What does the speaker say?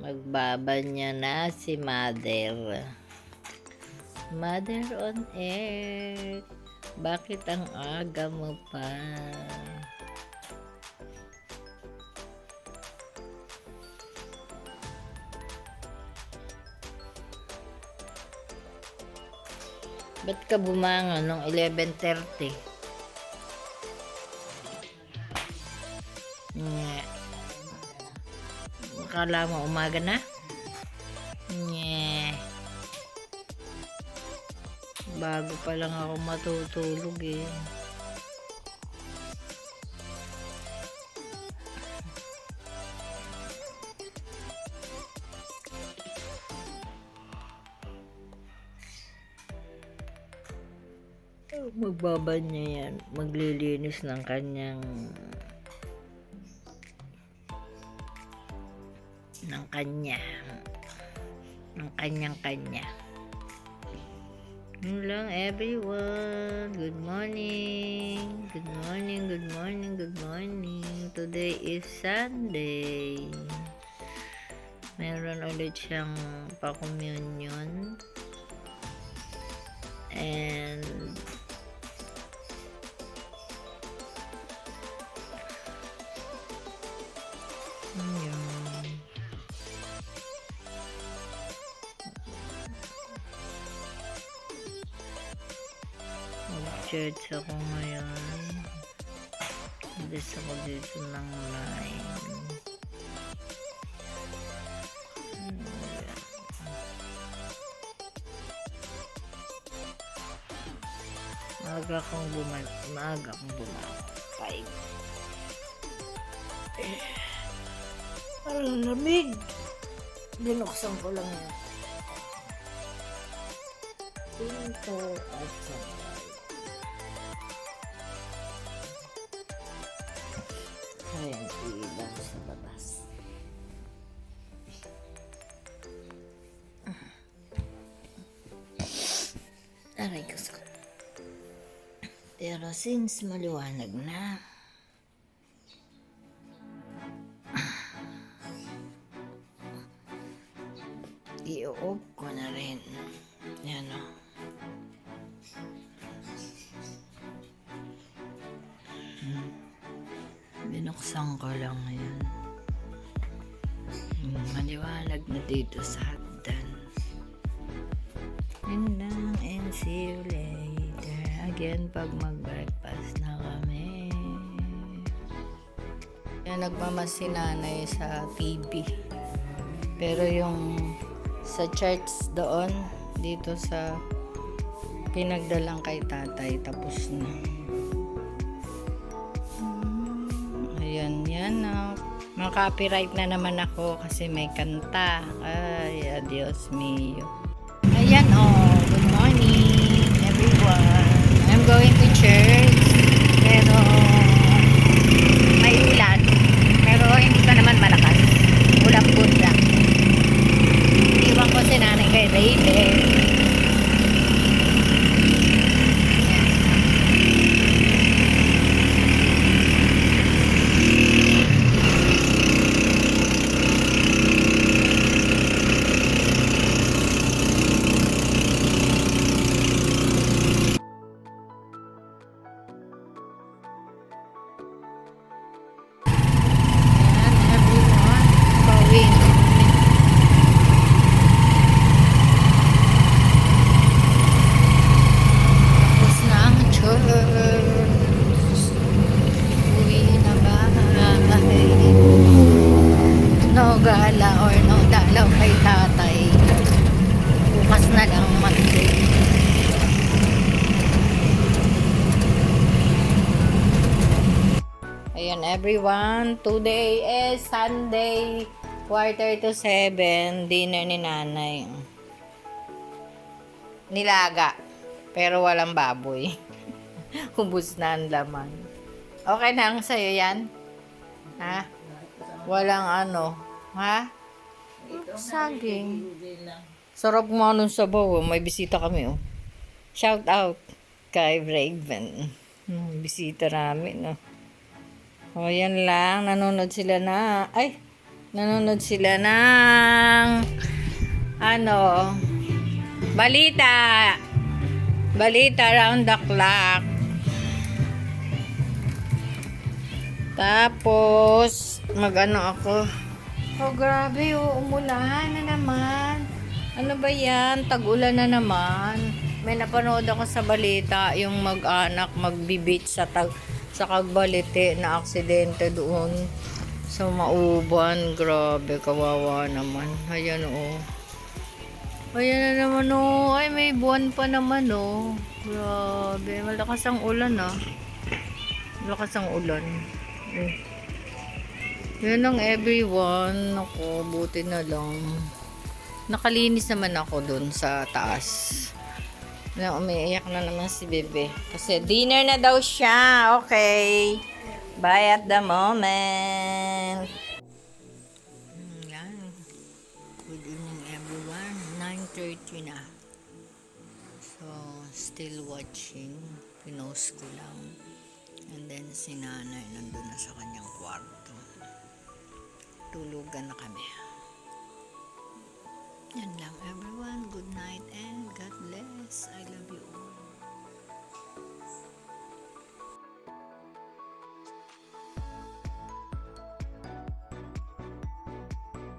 Magbabanya na si Mother. Mother on Earth. Bakit ang aga mo pa? Ba't ka bumangon nung 11:30? Nga. Akala mo umaga na? Nga. Bago pa lang ako matutulog eh. Magbabanya yan. Maglilinis ng kanyang kanya. Yun lang everyone. Good morning. Today is Sunday. Meron ulit siyang pa-communion. And mag-church ako ngayon. Bes ako dito ng line. Maaga akong bumangon. 5. Parang lamig. Binuksan ko lang yan. Pinto at sabay. Ayan, ilaw sa labas. Aray ko sa... Pero since maliwanag na, i-off ko na rin. Yan o. Binuksan ko lang ngayon. Maliwanag na dito sa hagdan. Yun lang, and see you later. Again, pag mag-breakfast na kami. Yan, nagmamasi nanay sa TV. Pero yung sa church doon, dito sa pinagdalang kay tatay, tapos na. Ayan, yan na. Mga-copyright na naman ako kasi may kanta. Ay, adios mio. Ayan, oh, good morning everyone. I'm going to church. Pero may ulan. Pero hindi pa naman malakas. Ulang-bud lang. Iwan ko si nanay kay Raven. Gala or no dalaw kay tatay. Bukas na lang Monday. Ayan everyone, today is Sunday, 6:45, dinner ni nanay. Nilaga, pero walang baboy. Hubos na ang laman. Okay na ang sa'yo yan? Ha? Walang ano. Ha? Saging. Sarap mo anong sabaw. May bisita kami, oh. Shout out kay Raven. Bisita namin, oh. O, yan lang. Nanonood sila na. Ay, Nanonood sila ng ano, balita. Balita round the clock. Tapos, mag-ano ako. Oh, grabe, oh, umulan na naman. Ano ba yan? Tag-ulan na naman. May napanood ako sa balita, yung mag-anak magbibit sa Cagbalite na aksidente doon sa Mauban. Grabe, kawawa naman. Ayan, oh. Ayan na naman, oh. Ay, may buwan pa naman, oh. Grabe, malakas ang ulan, ah. Malakas ang ulan. Yun lang everyone. Ako, buti na lang. Nakalinis naman ako dun sa taas. Na umiiyak na naman si Bebe. Kasi dinner na daw siya. Okay. Bye at the moment. Yan. Good evening everyone. 9:30 na. So, still watching. Pinost ko lang. And then si nanay nandun na sa kanyang kwarto. Tulugan na kami. Yan lang everyone. Good night and